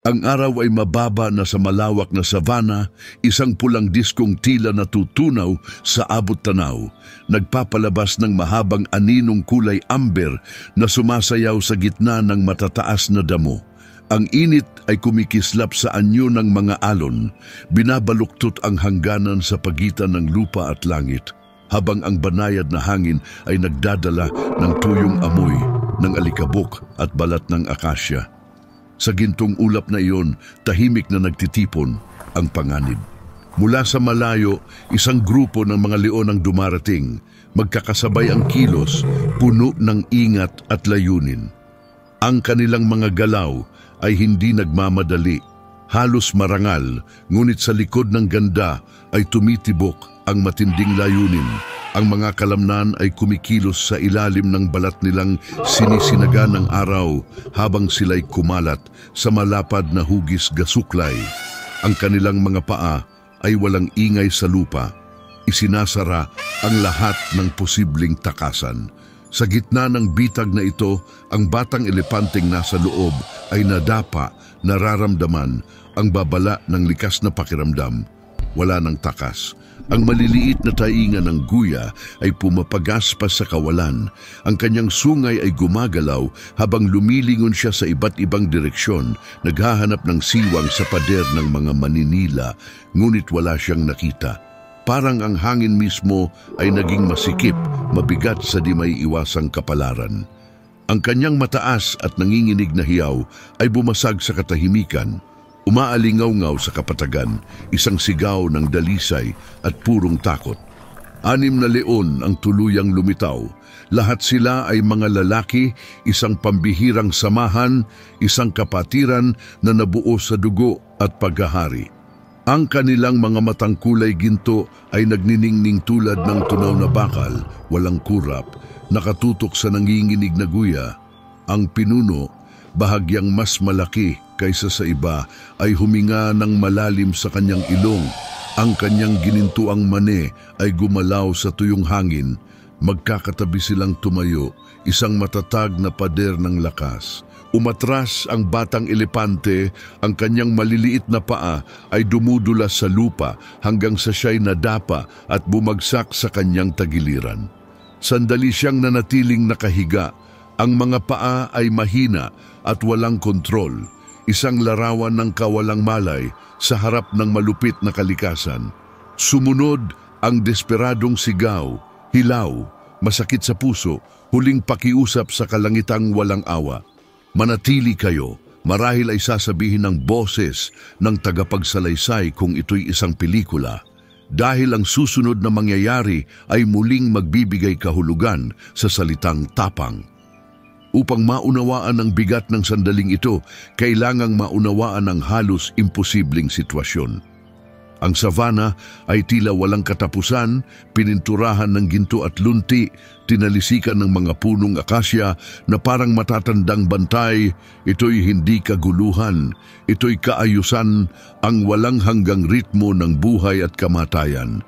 Ang araw ay mababa na sa malawak na savana, isang pulang diskong tila natutunaw sa abot tanaw, nagpapalabas ng mahabang aninong kulay amber na sumasayaw sa gitna ng matataas na damo. Ang init ay kumikislap sa anyo ng mga alon, binabaluktot ang hangganan sa pagitan ng lupa at langit, habang ang banayad na hangin ay nagdadala ng tuyong amoy ng alikabok at balat ng akasya. Sa gintong ulap na iyon, tahimik na nagtitipon ang panganib. Mula sa malayo, isang grupo ng mga leon ang dumarating. Magkakasabay ang kilos, puno ng ingat at layunin. Ang kanilang mga galaw ay hindi nagmamadali. Halos marangal, ngunit sa likod ng ganda ay tumitibok ang matinding layunin. Ang mga kalamnan ay kumikilos sa ilalim ng balat nilang sinisinaga ng araw habang sila'y kumalat sa malapad na hugis gasuklay. Ang kanilang mga paa ay walang ingay sa lupa. Isinasara ang lahat ng posibleng takasan. Sa gitna ng bitag na ito, ang batang elepanteng nasa loob ay nadapa, nararamdaman ang babala ng likas na pakiramdam. Wala ng takas. Ang maliliit na tainga ng guya ay pumapagaspas sa kawalan. Ang kanyang sungay ay gumagalaw habang lumilingon siya sa iba't ibang direksyon, naghahanap ng siwang sa pader ng mga maninila, ngunit wala siyang nakita. Parang ang hangin mismo ay naging masikip, mabigat sa di may iwasang kapalaran. Ang kanyang mataas at nanginginig na hiyaw ay bumasag sa katahimikan. Umaalingaw-ngaw sa kapatagan, isang sigaw ng dalisay at purong takot. 6 na leon ang tuluyang lumitaw. Lahat sila ay mga lalaki, isang pambihirang samahan, isang kapatiran na nabuo sa dugo at paghahari. Ang kanilang mga matang kulay ginto ay nagniningning tulad ng tunaw na bakal, walang kurap, nakatutok sa nanginginig na guya. Ang pinuno, bahagyang mas malaki kaysa sa iba, ay huminga ng malalim sa kanyang ilong. Ang kanyang ginintuang mane ay gumalaw sa tuyong hangin. Magkakatabi silang tumayo, isang matatag na pader ng lakas. Umatras ang batang elepante, ang kanyang maliliit na paa ay dumudulas sa lupa hanggang sa siya'y nadapa at bumagsak sa kanyang tagiliran. Sandali siyang nanatiling nakahiga. Ang mga paa ay mahina at walang kontrol. Isang larawan ng kawalang malay sa harap ng malupit na kalikasan. Sumunod ang desperadong sigaw, hilaw, masakit sa puso, huling pakiusap sa kalangitang walang awa. Manatili kayo, marahil ay sasabihin ng boses ng tagapagsalaysay kung ito'y isang pelikula. Dahil ang susunod na mangyayari ay muling magbibigay kahulugan sa salitang tapang. Upang maunawaan ang bigat ng sandaling ito, kailangang maunawaan ang halos imposibleng sitwasyon. Ang savana ay tila walang katapusan, pininturahan ng ginto at lunti, tinalisikan ng mga punong akasya na parang matatandang bantay. Ito'y hindi kaguluhan, ito'y kaayusan, ang walang hanggang ritmo ng buhay at kamatayan.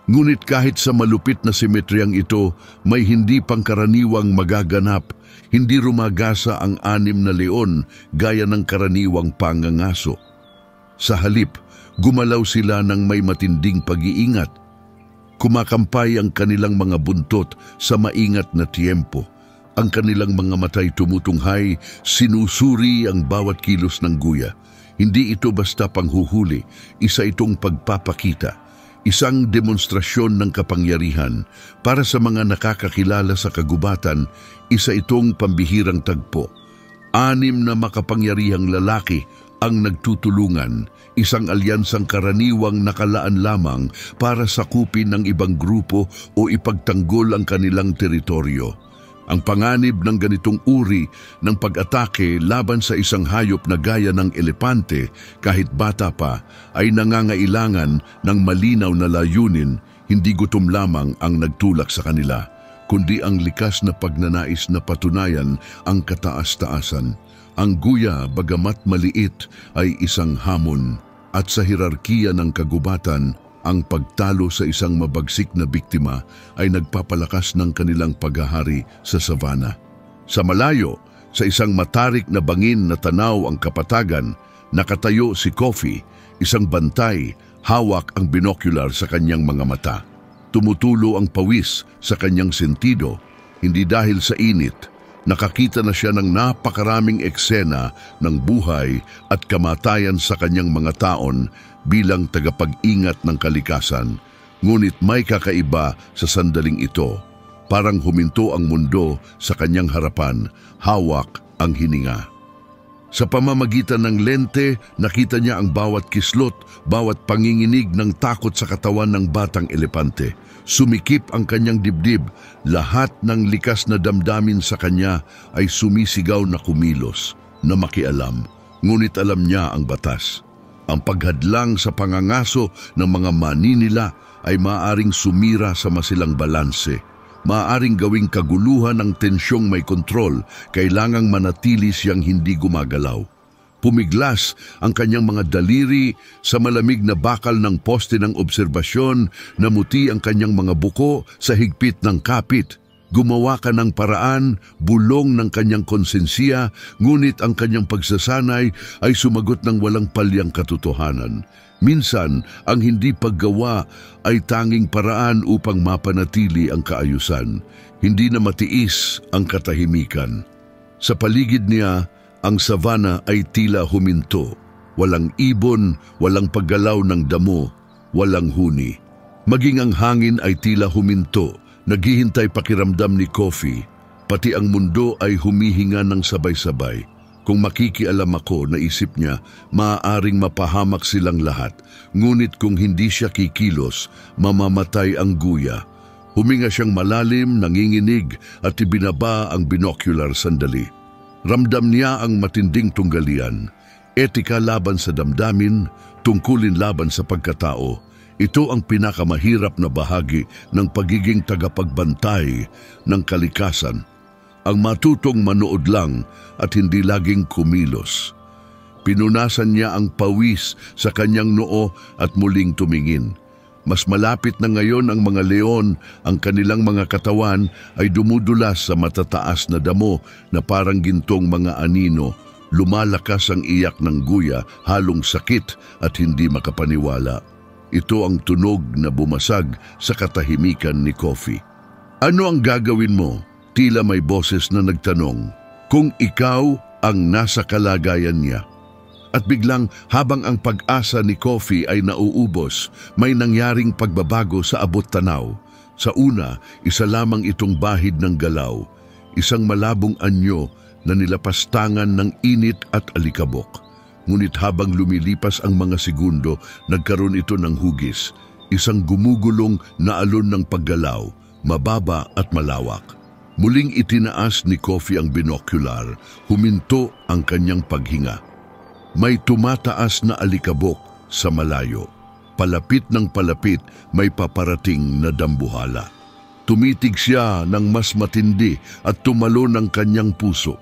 Ngunit kahit sa malupit na simetriyang ito, may hindi pangkaraniwang magaganap. Hindi rumagasa ang 6 na leon gaya ng karaniwang pangangaso. Sa halip, gumalaw sila ng may matinding pag-iingat. Kumakampay ang kanilang mga buntot sa maingat na tiempo. Ang kanilang mga matay tumutunghay, sinusuri ang bawat kilos ng guya. Hindi ito basta panghuhuli, isa itong pagpapakita. Isang demonstrasyon ng kapangyarihan. Para sa mga nakakakilala sa kagubatan, isa itong pambihirang tagpo. 6 na makapangyarihang lalaki ang nagtutulungan, isang alyansang karaniwang nakalaan lamang para sakupin ng ibang grupo o ipagtanggol ang kanilang teritoryo. Ang panganib ng ganitong uri ng pag-atake laban sa isang hayop na gaya ng elepante kahit bata pa ay nangangailangan ng malinaw na layunin. Hindi gutom lamang ang nagtulak sa kanila, kundi ang likas na pagnanais na patunayan ang kataas-taasan. Ang guya, bagamat maliit, ay isang hamon, at sa hirarkiya ng kagubatan, ang pagtalo sa isang mabagsik na biktima ay nagpapalakas ng kanilang paghahari sa savana. Sa malayo, sa isang matarik na bangin na tanaw ang kapatagan, Nakatayo si Coffee, isang bantay, hawak ang binocular sa kanyang mga mata. Tumutulo ang pawis sa kanyang sentido, hindi dahil sa init. Nakakita na siya ng napakaraming eksena ng buhay at kamatayan sa kanyang mga taon bilang tagapag-ingat ng kalikasan. Ngunit may kakaiba sa sandaling ito. Parang huminto ang mundo sa kanyang harapan, hawak ang hininga. Sa pamamagitan ng lente, nakita niya ang bawat kislot, bawat panginginig ng takot sa katawan ng batang elepante. Sumikip ang kanyang dibdib, lahat ng likas na damdamin sa kanya ay sumisigaw na kumilos, na makialam. Ngunit alam niya ang batas. Ang paghadlang sa pangangaso ng mga maninila ay maaaring sumira sa masilang balanse. Maaaring gawing kaguluhan ng tensyong may kontrol, kailangang manatili siyang hindi gumagalaw. Pumiglas ang kanyang mga daliri sa malamig na bakal ng poste ng obserbasyon, namuti ang kanyang mga buko sa higpit ng kapit. Gumawa ka ng paraan, bulong ng kanyang konsensiya, ngunit ang kanyang pagsasanay ay sumagot ng walang palyang katotohanan. Minsan, ang hindi paggawa ay tanging paraan upang mapanatili ang kaayusan. Hindi na matiis ang katahimikan. Sa paligid niya, ang savana ay tila huminto. Walang ibon, walang paggalaw ng damo, walang huni. Maging ang hangin ay tila huminto. Naghihintay pakiramdam ni Coffee. Pati ang mundo ay humihinga ng sabay-sabay. Kung makikialam ako, naisip niya, maaaring mapahamak silang lahat. Ngunit kung hindi siya kikilos, mamamatay ang guya. Huminga siyang malalim, nanginginig at ibinaba ang binocular sandali. Ramdam niya ang matinding tunggalian. Etika laban sa damdamin, tungkulin laban sa pagkatao. Ito ang pinakamahirap na bahagi ng pagiging tagapagbantay ng kalikasan. Ang matutong manood lang at hindi laging kumilos. Pinunasan niya ang pawis sa kanyang noo at muling tumingin. Mas malapit na ngayon ang mga leon, ang kanilang mga katawan ay dumudulas sa matataas na damo na parang gintong mga anino. Lumalakas ang iyak ng guya, halong sakit at hindi makapaniwala. Ito ang tunog na bumasag sa katahimikan ni Coffee. Ano ang gagawin mo? Tila may boses na nagtanong, kung ikaw ang nasa kalagayan niya. At biglang habang ang pag-asa ni Coffee ay nauubos, may nangyaring pagbabago sa abot tanaw. Sa una, isa lamang itong bahid ng galaw, isang malabong anyo na nilapastangan ng init at alikabok. Ngunit habang lumilipas ang mga segundo, nagkaroon ito ng hugis, isang gumugulong na alon ng paggalaw, mababa at malawak. Muling itinaas ni Coffee ang binocular, huminto ang kanyang paghinga. May tumataas na alikabok sa malayo. Palapit ng palapit, may paparating na dambuhala. Tumitig siya ng mas matindi at tumalo ng kanyang puso.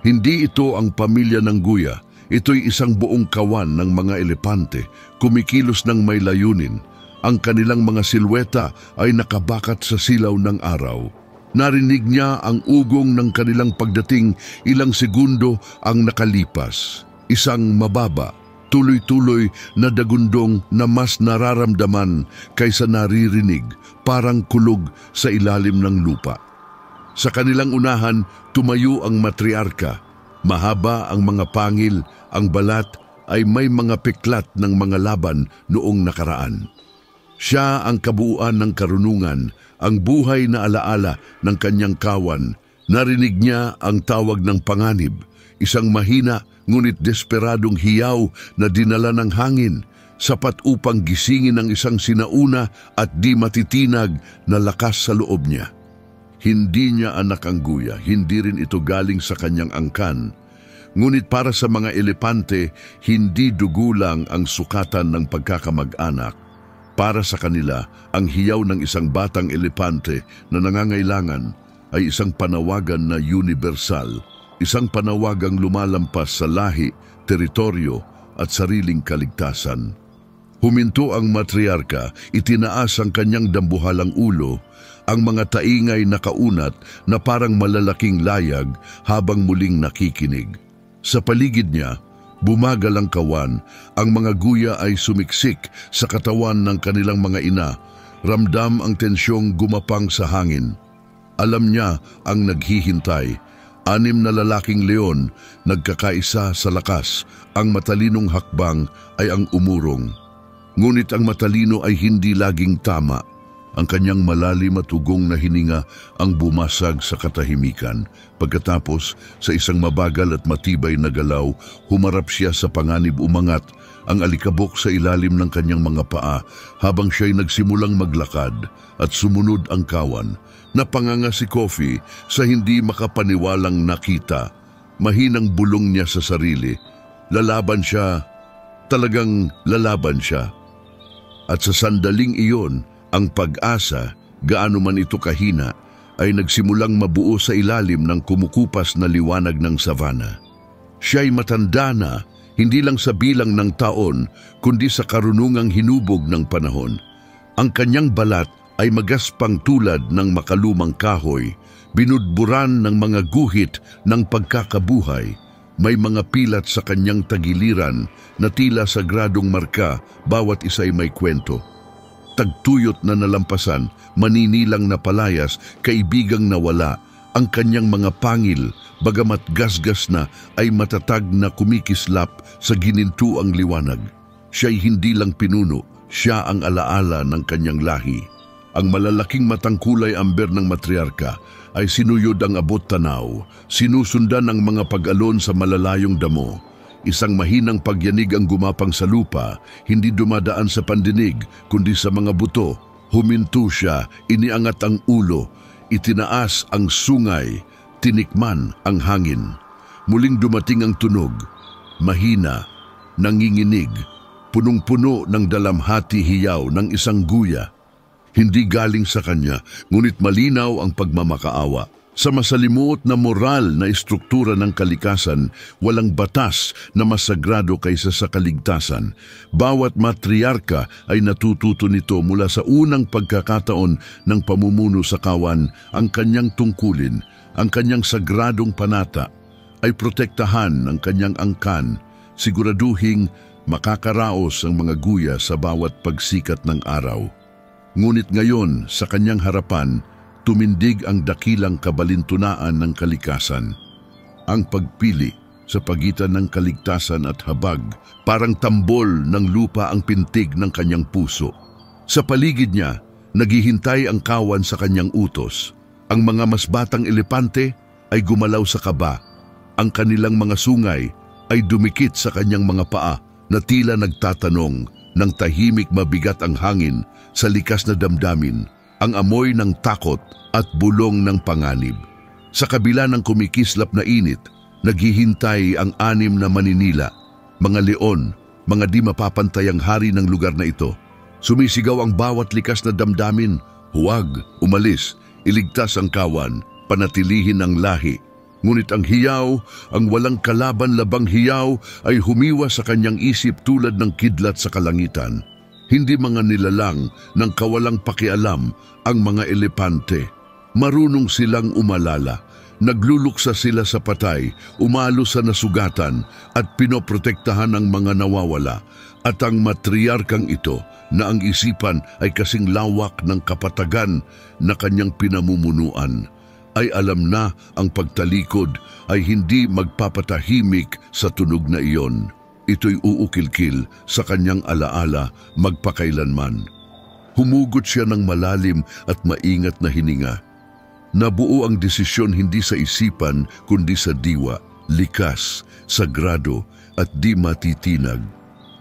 Hindi ito ang pamilya ng guya, ito'y isang buong kawan ng mga elepante, kumikilos ng may layunin. Ang kanilang mga silweta ay nakabakat sa silaw ng araw. Narinig niya ang ugong ng kanilang pagdating, ilang segundo ang nakalipas. Isang mababa, tuloy-tuloy na dagundong na mas nararamdaman kaysa naririnig, parang kulog sa ilalim ng lupa. Sa kanilang unahan, tumayo ang matriarka. Mahaba ang mga pangil, ang balat ay may mga piklat ng mga laban noong nakaraan. Siya ang kabuuan ng karunungan, ang buhay na alaala ng kanyang kawan. Narinig niya ang tawag ng panganib, isang mahina ngunit desperadong hiyaw na dinala ng hangin, sapat upang gisingin ang isang sinauna at di matitinag na lakas sa loob niya. Hindi niya anak ang guya, hindi rin ito galing sa kanyang angkan. Ngunit para sa mga elepante, hindi dugo lang ang sukatan ng pagkakamag-anak. Para sa kanila, ang hiyaw ng isang batang elepante na nangangailangan ay isang panawagan na universal, isang panawagang lumalampas sa lahi, teritoryo at sariling kaligtasan. Huminto ang matriarka, itinaas ang kanyang dambuhalang ulo, ang mga taingay nakaunat na parang malalaking layag habang muling nakikinig. Sa paligid niya, Bumagal ang kawan, ang mga guya ay sumiksik sa katawan ng kanilang mga ina. Ramdam ang tensyong gumapang sa hangin. Alam niya ang naghihintay. 6 na lalaking leon, nagkakaisa sa lakas. Ang matalinong hakbang ay ang umurong. Ngunit ang matalino ay hindi laging tama. Ang kanyang malalim at ugong na hininga ang bumasag sa katahimikan. Pagkatapos, sa isang mabagal at matibay na galaw, humarap siya sa panganib. Umangat ang alikabok sa ilalim ng kanyang mga paa habang siya'y nagsimulang maglakad at sumunod ang kawan. Napanganga si Coffee sa hindi makapaniwalang nakita. Mahinang bulong niya sa sarili. Lalaban siya. Talagang lalaban siya. At sa sandaling iyon, ang pag-asa, gaano man ito kahina, ay nagsimulang mabuo sa ilalim ng kumukupas na liwanag ng savana. Siya'y matanda na, hindi lang sa bilang ng taon, kundi sa karunungang hinubog ng panahon. Ang kanyang balat ay magaspang tulad ng makalumang kahoy, binudburan ng mga guhit ng pagkakabuhay. May mga pilat sa kanyang tagiliran na tila sagradong marka, bawat isa'y may kwento. Tagtuyot na nalampasan, maninilang na palayas, kaibigang nawala, ang kanyang mga pangil, bagamat gasgas na, ay matatag na kumikislap sa ginintuang liwanag. Siya'y hindi lang pinuno, siya ang alaala ng kanyang lahi. Ang malalaking matang kulay amber ng matriarka ay sinuyod ang abot tanaw, sinusundan ang mga pag-alon sa malalayong damo. Isang mahinang pagyanig ang gumapang sa lupa, hindi dumadaan sa pandinig, kundi sa mga buto. Huminto siya, iniangat ang ulo, itinaas ang sungay, tinikman ang hangin. Muling dumating ang tunog, mahina, nanginginig, punong-puno ng dalamhati hiyaw ng isang guya. Hindi galing sa kanya, ngunit malinaw ang pagmamakaawa. Sa masalimuot na moral na istruktura ng kalikasan, walang batas na mas sagrado kaysa sa kaligtasan. Bawat matriarka ay natututo nito mula sa unang pagkakataon ng pamumuno sa kawan. Ang kanyang tungkulin, ang kanyang sagradong panata, ay protektahan ang kanyang angkan, siguraduhing makakaraos ang mga guya sa bawat pagsikat ng araw. Ngunit ngayon, sa kanyang harapan, tumindig ang dakilang kabalintunaan ng kalikasan. Ang pagpili sa pagitan ng kaligtasan at habag, parang tambol ng lupa ang pintig ng kanyang puso. Sa paligid niya, naghihintay ang kawan sa kanyang utos. Ang mga mas batang elepante ay gumalaw sa kaba. Ang kanilang mga sungay ay dumikit sa kanyang mga paa na tila nagtatanong. Nang tahimik mabigat ang hangin sa likas na damdamin, ang amoy ng takot at bulong ng panganib. Sa kabila ng kumikislap na init, naghihintay ang 6 na maninila, mga leon, mga di mapapantayang hari ng lugar na ito. Sumisigaw ang bawat likas na damdamin, huwag, umalis, iligtas ang kawan, panatilihin ang lahi. Ngunit ang hiyaw, ang walang kalaban-labang hiyaw ay humiwa sa kanyang isip tulad ng kidlat sa kalangitan. Hindi mga nilalang ng kawalang pakialam ang mga elepante. Marunong silang umalala. Nagluluksa sila sa patay, umalo sa nasugatan at pinoprotektahan ang mga nawawala. At ang matriarkang ito na ang isipan ay kasing lawak ng kapatagan na kanyang pinamumunuan, ay alam na ang pagtalikod ay hindi magpapatahimik sa tunog na iyon. Ito'y uukilkil sa kanyang alaala magpakailanman. Humugot siya ng malalim at maingat na hininga. Nabuo ang desisyon hindi sa isipan kundi sa diwa, likas, sagrado at di matitinag.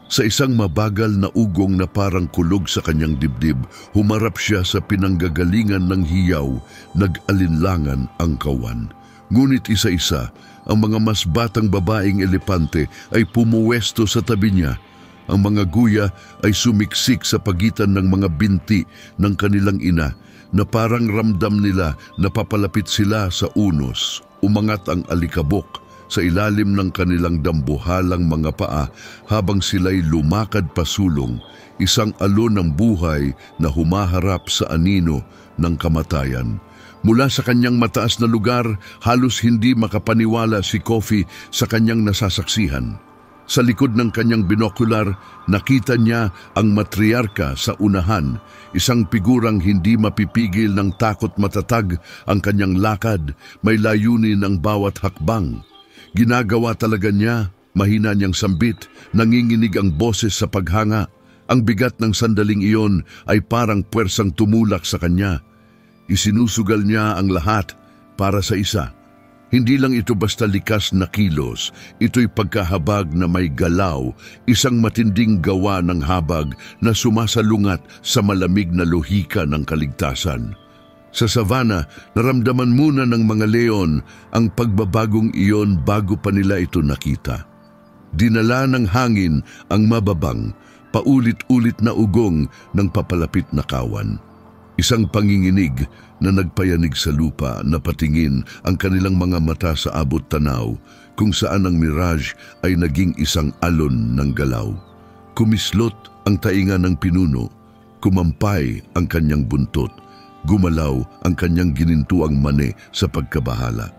Sa isang mabagal na ugong na parang kulog sa kanyang dibdib, humarap siya sa pinanggagalingan ng hiyaw, nag-alinlangan ang kawan. Ngunit isa-isa, ang mga mas batang babaeng elepante ay pumuwesto sa tabi niya. Ang mga guya ay sumiksik sa pagitan ng mga binti ng kanilang ina na parang ramdam nila na papalapit sila sa unos. Umangat ang alikabok sa ilalim ng kanilang dambuhalang mga paa habang sila'y lumakad pasulong, isang alon ng buhay na humaharap sa anino ng kamatayan. Mula sa kanyang mataas na lugar, halos hindi makapaniwala si Coffee sa kanyang nasasaksihan. Sa likod ng kanyang binokular, nakita niya ang matriarka sa unahan, isang figurang hindi mapipigil ng takot matatag ang kanyang lakad, may layunin ang bawat hakbang. Ginagawa talaga niya, mahina niyang sambit, nanginginig ang boses sa paghanga. Ang bigat ng sandaling iyon ay parang puwersang tumulak sa kanya. Isinusugal niya ang lahat para sa isa. Hindi lang ito basta likas na kilos, ito'y pagkahabag na may galaw, isang matinding gawa ng habag na sumasalungat sa malamig na lohika ng kaligtasan. Sa savana, naramdaman muna ng mga leon ang pagbabagong iyon bago pa nila ito nakita. Dinala ng hangin ang mababang, paulit-ulit na ugong ng papalapit na kawan. Isang panginginig na nagpayanig sa lupa na patingin ang kanilang mga mata sa abot tanaw kung saan ang mirage ay naging isang alon ng galaw. Kumislot ang tainga ng pinuno, kumampay ang kanyang buntot, gumalaw ang kanyang ginintuang mane sa pagkabahala.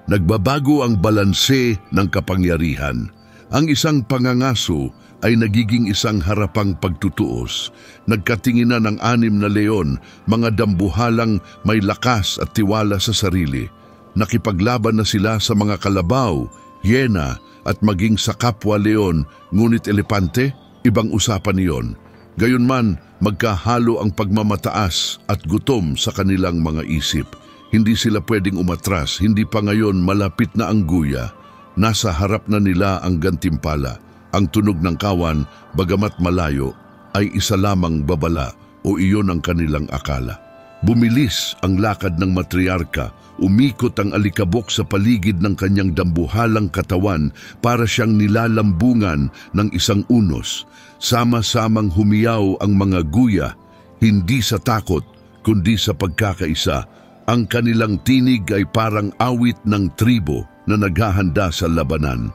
Nagbabago ang balanse ng kapangyarihan. Ang isang pangangaso ay nagiging isang harapang pagtutuos. Nagkatinginan ng 6 na leon, mga dambuhalang may lakas at tiwala sa sarili. Nakipaglaban na sila sa mga kalabaw, hyena at maging sa kapwa leon, ngunit elepante, ibang usapan niyon. Gayunman, magkahalo ang pagmamataas at gutom sa kanilang mga isip. Hindi sila pwedeng umatras, hindi pa ngayon malapit na ang guya. Nasa harap na nila ang gantimpala. Ang tunog ng kawan, bagamat malayo, ay isa lamang babala o iyon ang kanilang akala. Bumilis ang lakad ng matriarka, umikot ang alikabok sa paligid ng kanyang dambuhalang katawan para siyang nilalambungan ng isang unos. Sama-samang humiyaw ang mga guya, hindi sa takot, kundi sa pagkakaisa. Ang kanilang tinig ay parang awit ng tribo na naghahanda sa labanan.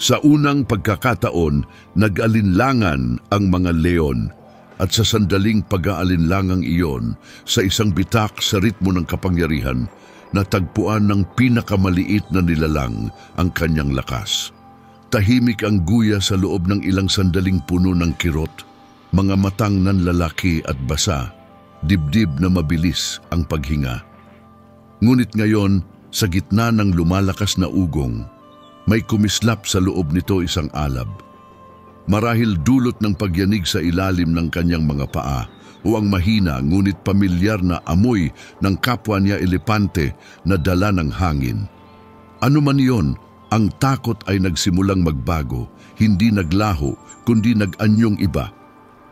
Sa unang pagkakataon, nag-alinlangan ang mga leon at sa sandaling pag-aalinlangang iyon, sa isang bitak sa ritmo ng kapangyarihan, natagpuan ng pinakamaliit na nilalang ang kanyang lakas. Tahimik ang guya sa loob ng ilang sandaling puno ng kirot, mga matang nanlalaki at basa, dibdib na mabilis ang paghinga. Ngunit ngayon, sa gitna ng lumalakas na ugong, may kumislap sa loob nito isang alab. Marahil dulot ng pagyanig sa ilalim ng kanyang mga paa o ang mahina ngunit pamilyar na amoy ng kapwa niya elepante na dala ng hangin. Ano man iyon, ang takot ay nagsimulang magbago, hindi naglaho kundi nag-anyong iba.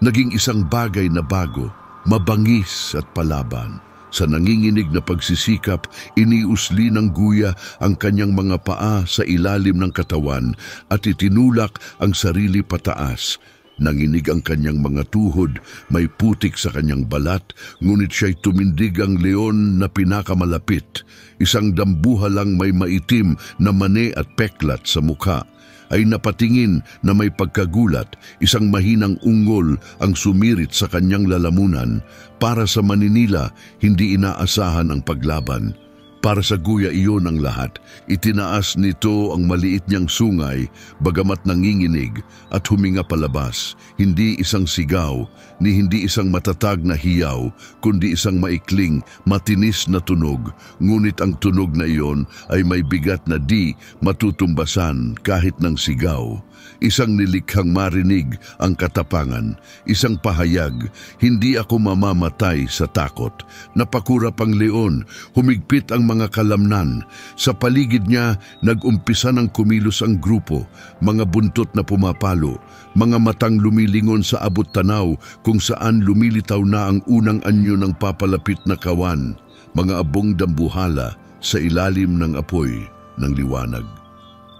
Naging isang bagay na bago, mabangis at palaban. Sa nanginginig na pagsisikap, iniusli ng guya ang kanyang mga paa sa ilalim ng katawan at itinulak ang sarili pataas. Nanginig ang kanyang mga tuhod, may putik sa kanyang balat, ngunit siya'y tumindig ang leon na pinakamalapit. Isang dambuhalang may maitim na mane at peklat sa mukha. Ay napatingin na may pagkagulat, isang mahinang ungol ang sumirit sa kanyang lalamunan. Para sa maninila, hindi inaasahan ang paglaban. Para sa guya iyon ang lahat, itinaas nito ang maliit niyang sungay, bagamat nanginginig at huminga palabas, hindi isang sigaw, ni hindi isang matatag na hiyaw, kundi isang maikling, matinis na tunog, ngunit ang tunog na iyon ay may bigat na di matutumbasan kahit ng sigaw. Isang nilikhang marinig ang katapangan, isang pahayag, hindi ako mamamatay sa takot. Napakurap ang leon, humigpit ang mga kalamnan. Sa paligid niya, nag-umpisa ng kumilos ang grupo, mga buntot na pumapalo, mga matang lumilingon sa abot tanaw kung saan lumilitaw na ang unang anyo ng papalapit na kawan, mga abong dambuhala sa ilalim ng apoy ng liwanag.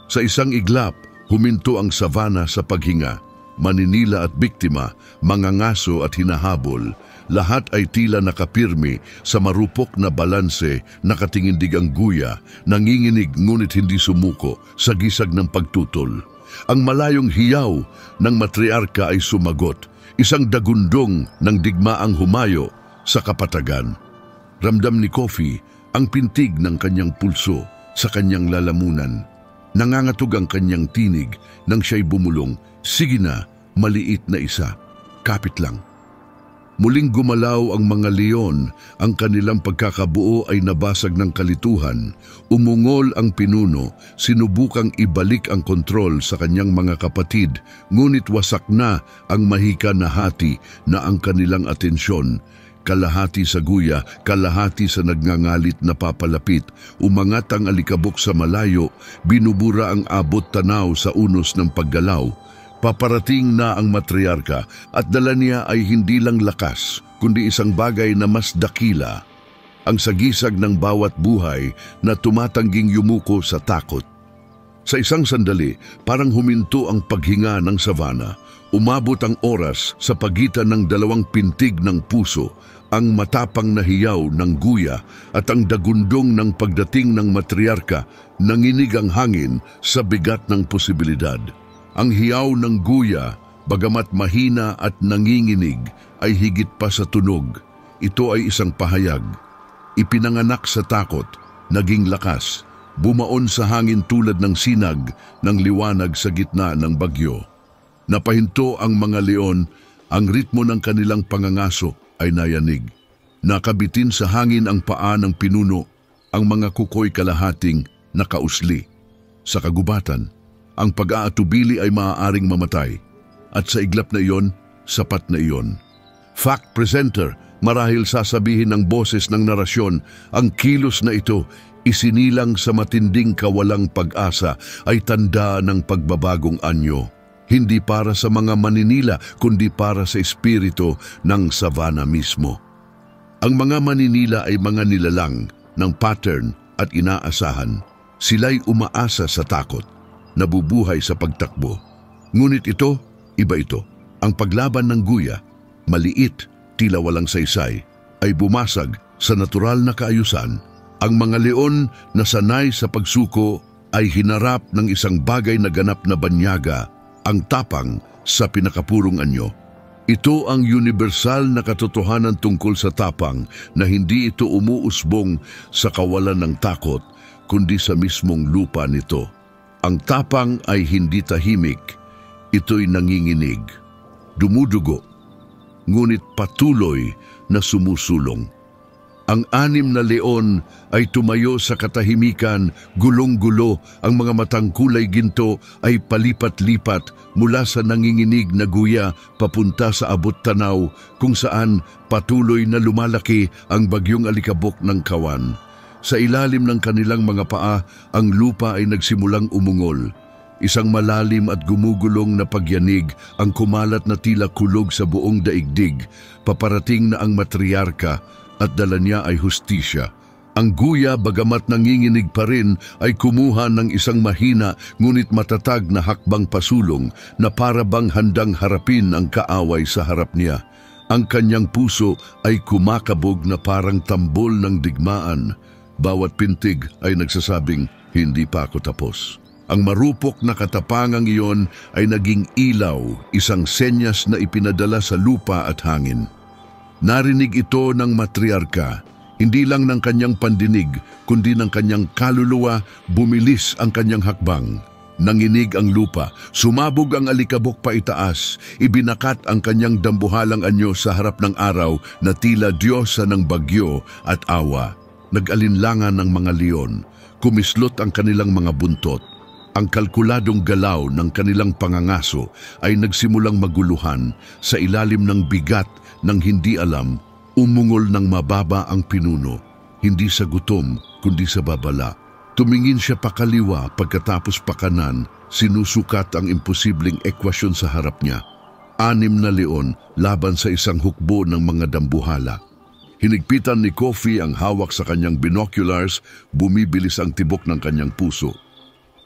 Sa isang iglap, huminto ang savana sa paghinga, maninila at biktima, mga ngaso at hinahabol. Lahat ay tila nakapirmi sa marupok na balanse, nakatingindig ang guya, nanginginig ngunit hindi sumuko sa gisag ng pagtutol. Ang malayong hiyaw ng matriarka ay sumagot, isang dagundong ng digmaang humayo sa kapatagan. Ramdam ni Kofi ang pintig ng kanyang pulso sa kanyang lalamunan. Nangangatog ang kanyang tinig nang siya'y bumulong. Sige na, maliit na isa. Kapit lang. Muling gumalaw ang mga leon, ang kanilang pagkakabuo ay nabasag ng kalituhan. Umungol ang pinuno, sinubukang ibalik ang kontrol sa kanyang mga kapatid, ngunit wasak na ang mahika na hati na ang kanilang atensyon. Kalahati sa guya, kalahati sa nagngangalit na papalapit. Umangat ang alikabok sa malayo, binubura ang abot tanaw sa unos ng paggalaw. Paparating na ang matriarka at dala niya ay hindi lang lakas, kundi isang bagay na mas dakila. Ang sagisag ng bawat buhay na tumatangging yumuko sa takot. Sa isang sandali, parang huminto ang paghinga ng savana. Umabot ang oras sa pagitan ng dalawang pintig ng puso, ang matapang na hiyaw ng guya at ang dagundong ng pagdating ng matriarka. Nanginig ang hangin sa bigat ng posibilidad. Ang hiyaw ng guya, bagamat mahina at nanginginig, ay higit pa sa tunog. Ito ay isang pahayag. Ipinanganak sa takot, naging lakas, bumaon sa hangin tulad ng sinag ng liwanag sa gitna ng bagyo. Napahinto ang mga leon, ang ritmo ng kanilang pangangaso ay nayanig. Nakabitin sa hangin ang paa ng pinuno, ang mga kukoy kalahating nakausli. Sa kagubatan, ang pag-aatubili ay maaaring mamatay. At sa iglap na iyon, sapat na iyon. Fact presenter, marahil sasabihin ng boses ng narasyon, ang kilos na ito, isinilang sa matinding kawalang pag-asa, ay tanda ng pagbabagong anyo. Hindi para sa mga maninila, kundi para sa espiritu ng savana mismo. Ang mga maninila ay mga nilalang ng pattern at inaasahan. Sila'y umaasa sa takot, nabubuhay sa pagtakbo. Ngunit ito, iba ito. Ang paglaban ng guya, maliit, tila walang saysay, ay bumasag sa natural na kaayusan. Ang mga leon na sanay sa pagsuko ay hinarap ng isang bagay na ganap na banyaga, ang tapang sa pinakapurong anyo. Ito ang universal na katotohanan tungkol sa tapang na hindi ito umuusbong sa kawalan ng takot, kundi sa mismong lupa nito. Ang tapang ay hindi tahimik, ito'y nanginginig, dumudugo, ngunit patuloy na sumusulong. Ang 6 na leon ay tumayo sa katahimikan, gulong-gulo, ang mga matang kulay ginto ay palipat-lipat mula sa nanginginig na guya papunta sa abot tanaw kung saan patuloy na lumalaki ang bagyong alikabok ng kawan. Sa ilalim ng kanilang mga paa, ang lupa ay nagsimulang umungol. Isang malalim at gumugulong na pagyanig ang kumalat na tila kulog sa buong daigdig. Paparating na ang matriarka at dala niya ay hustisya. Ang guya, bagamat nanginginig pa rin, ay kumuha ng isang mahina ngunit matatag na hakbang pasulong na para bang handang harapin ang kaaway sa harap niya. Ang kanyang puso ay kumakabog na parang tambol ng digmaan. Bawat pintig ay nagsasabing, hindi pa ako tapos. Ang marupok na katapangang iyon ay naging ilaw, isang senyas na ipinadala sa lupa at hangin. Narinig ito ng matriarka, hindi lang ng kanyang pandinig, kundi ng kanyang kaluluwa, bumilis ang kanyang hakbang. Nanginig ang lupa, sumabog ang alikabok pa itaas, ibinakat ang kanyang dambuhalang anyo sa harap ng araw na tila diyosa ng bagyo at awa. Nag-alinlangan ng mga leon, kumislot ang kanilang mga buntot. Ang kalkuladong galaw ng kanilang pangangaso ay nagsimulang maguluhan sa ilalim ng bigat ng hindi alam. Umungol ng mababa ang pinuno, hindi sa gutom kundi sa babala. Tumingin siya pakaliwa pagkatapos pakanan, sinusukat ang imposibleng ekwasyon sa harap niya. 6 na leon laban sa isang hukbo ng mga dambuhala. Hinigpitan ni Kofi ang hawak sa kanyang binoculars, bumibilis ang tibok ng kanyang puso.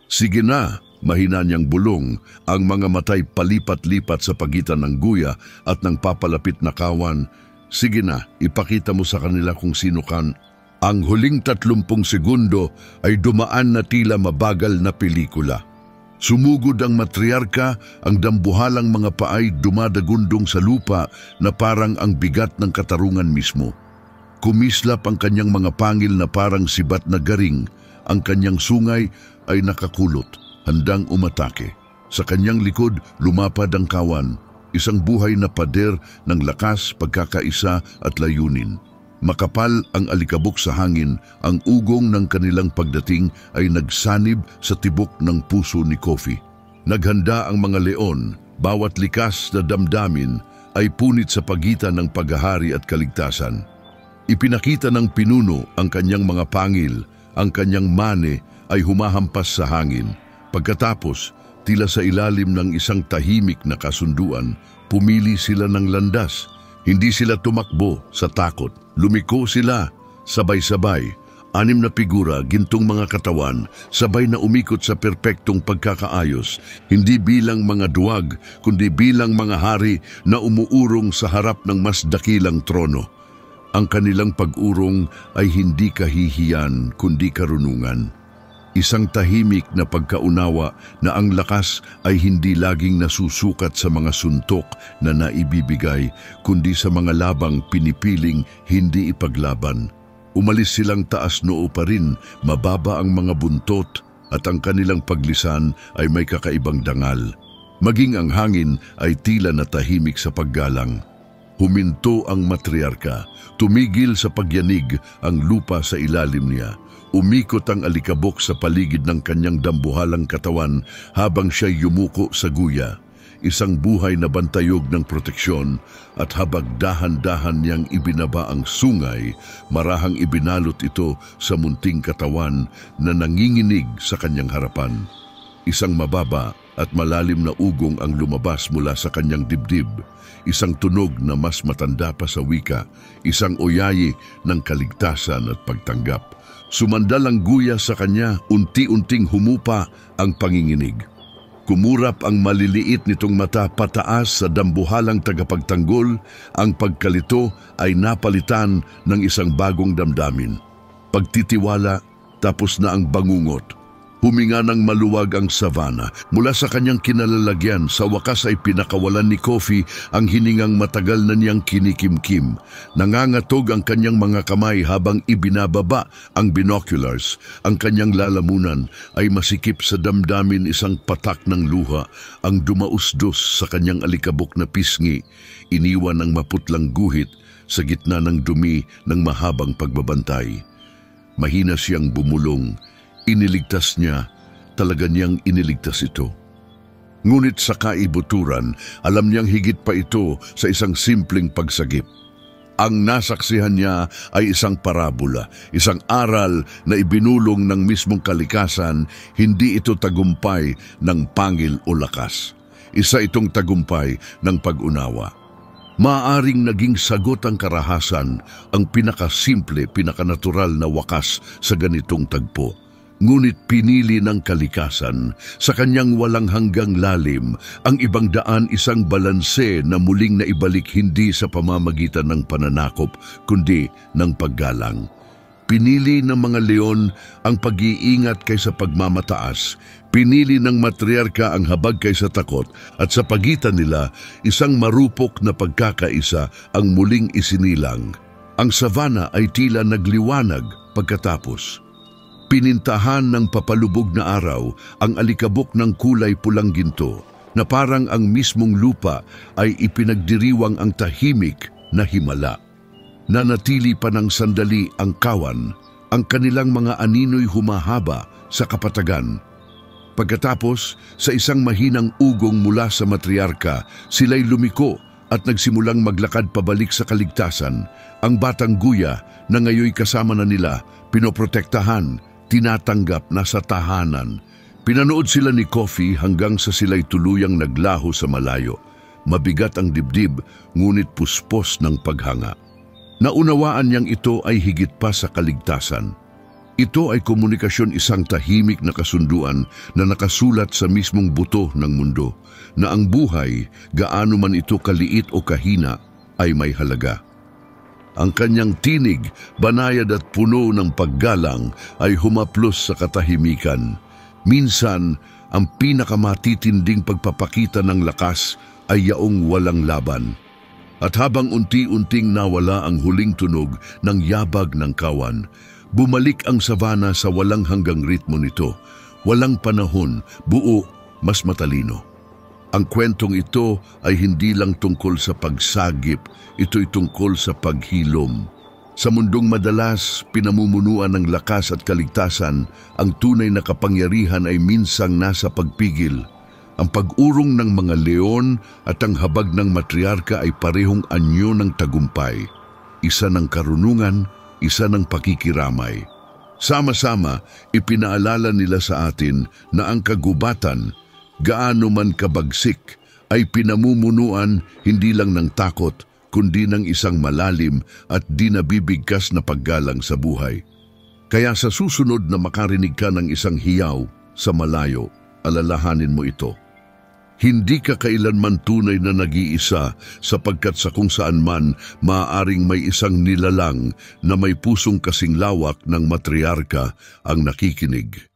Sige na, mahina niyang bulong, ang mga matay palipat-lipat sa pagitan ng guya at ng papalapit na kawan. Sige na, ipakita mo sa kanila kung sino kan. Ang huling 30 segundo ay dumaan na tila mabagal na pelikula. Sumugod ang matriarka, ang dambuhalang mga paay dumadagundong sa lupa na parang ang bigat ng katarungan mismo. Kumislap ang kanyang mga pangil na parang sibat na garing, ang kanyang sungay ay nakakulot, handang umatake. Sa kanyang likod, lumapad ang kawan, isang buhay na pader ng lakas, pagkakaisa at layunin. Makapal ang alikabok sa hangin, ang ugong ng kanilang pagdating ay nagsanib sa tibok ng puso ni Kofi. Naghanda ang mga leon, bawat likas na damdamin ay punit sa pagitan ng paghahari at kaligtasan. Ipinakita ng pinuno ang kanyang mga pangil, ang kanyang mane ay humahampas sa hangin. Pagkatapos, tila sa ilalim ng isang tahimik na kasunduan, pumili sila ng landas. Hindi sila tumakbo sa takot. Lumiko sila, sabay-sabay. 6 na figura, gintong mga katawan, sabay na umikot sa perpektong pagkakaayos, hindi bilang mga duwag, kundi bilang mga hari na umuurong sa harap ng mas dakilang trono. Ang kanilang pag-urong ay hindi kahihiyan, kundi karunungan. Isang tahimik na pagkaunawa na ang lakas ay hindi laging nasusukat sa mga suntok na naibibigay, kundi sa mga labang pinipiling hindi ipaglaban. Umalis silang taas noo pa rin, mababa ang mga buntot at ang kanilang paglisan ay may kakaibang dangal. Maging ang hangin ay tila na tahimik sa paggalang. Huminto ang matriarka, tumigil sa pagyanig ang lupa sa ilalim niya. Umikot ang alikabok sa paligid ng kanyang dambuhalang katawan habang siya yumuko sa guya. Isang buhay na bantayog ng proteksyon at habang dahan-dahan niyang ibinaba ang sungay, marahang ibinalot ito sa munting katawan na nanginginig sa kanyang harapan. Isang mababa at malalim na ugong ang lumabas mula sa kanyang dibdib. Isang tunog na mas matanda pa sa wika, isang oyayi ng kaligtasan at pagtanggap. Sumandal ang guya sa kanya, unti-unting humupa ang panginginig. Kumurap ang maliliit nitong mata pataas sa dambuhalang tagapagtanggol, ang pagkalito ay napalitan ng isang bagong damdamin. Pagtitiwala, tapos na ang bangungot. Huminga ng maluwag ang savana. Mula sa kanyang kinalalagyan, sa wakas ay pinakawalan ni Kofi ang hiningang matagal na niyang kinikimkim. Nangangatog ang kanyang mga kamay habang ibinababa ang binoculars. Ang kanyang lalamunan ay masikip sa damdamin, isang patak ng luha ang dumausdos sa kanyang alikabok na pisngi. Iniwan ang maputlang guhit sa gitna ng dumi ng mahabang pagbabantay. Mahina siyang bumulong. Iniligtas niya, talaga niyang iniligtas ito. Ngunit sa kaibuturan, alam niyang higit pa ito sa isang simpleng pagsagip. Ang nasaksihan niya ay isang parabola, isang aral na ibinulong ng mismong kalikasan, hindi ito tagumpay ng pangil o lakas. Isa itong tagumpay ng pag-unawa. Maaaring naging sagot ang karahasan, ang pinakasimple, pinakanatural na wakas sa ganitong tagpo. Ngunit pinili ng kalikasan, sa kanyang walang hanggang lalim, ang ibang daan, isang balanse na muling naibalik hindi sa pamamagitan ng pananakop, kundi ng paggalang. Pinili ng mga leon ang pag-iingat kaysa pagmamataas, pinili ng matriarka ang habag kaysa takot, at sa pagitan nila, isang marupok na pagkakaisa ang muling isinilang. Ang savana ay tila nagliwanag pagkatapos. Pinintahan ng papalubog na araw ang alikabok ng kulay pulang ginto, na parang ang mismong lupa ay ipinagdiriwang ang tahimik na himala. Nanatili pa ng sandali ang kawan, ang kanilang mga anino'y humahaba sa kapatagan. Pagkatapos, sa isang mahinang ugong mula sa matriarka, sila'y lumiko at nagsimulang maglakad pabalik sa kaligtasan. Ang batang guya na ngayoy kasama na nila, pinoprotektahan, tinatanggap na sa tahanan. Pinanood sila ni Kofi hanggang sa sila'y tuluyang naglaho sa malayo. Mabigat ang dibdib, ngunit puspos ng paghanga. Naunawaan niyang ito ay higit pa sa kaligtasan. Ito ay komunikasyon, isang tahimik na kasunduan na nakasulat sa mismong buto ng mundo, na ang buhay, gaano man ito kaliit o kahina, ay may halaga. Ang kanyang tinig, banayad at puno ng paggalang, ay humaplos sa katahimikan. Minsan, ang pinakamatitinding pagpapakita ng lakas ay yaong walang laban. At habang unti-unting nawala ang huling tunog ng yabag ng kawan, bumalik ang savana sa walang hanggang ritmo nito. Walang panahon, buo, mas matalino. Ang kwentong ito ay hindi lang tungkol sa pagsagip, ito'y tungkol sa paghilom. Sa mundong madalas pinamumunuan ng lakas at kaligtasan, ang tunay na kapangyarihan ay minsang nasa pagpigil. Ang pag-urong ng mga leon at ang habag ng matriarka ay parehong anyo ng tagumpay. Isa ng karunungan, isa ng pakikiramay. Sama-sama, ipinaalala nila sa atin na ang kagubatan, gaano man kabagsik, ay pinamumunuan hindi lang ng takot, kundi ng isang malalim at di nabibigkas na paggalang sa buhay. Kaya sa susunod na makarinig ka ng isang hiyaw sa malayo, alalahanin mo ito. Hindi ka kailanman tunay na nag-iisa sapagkat sa kung saan man maaaring may isang nilalang na may pusong kasing lawak ng matriarka ang nakikinig.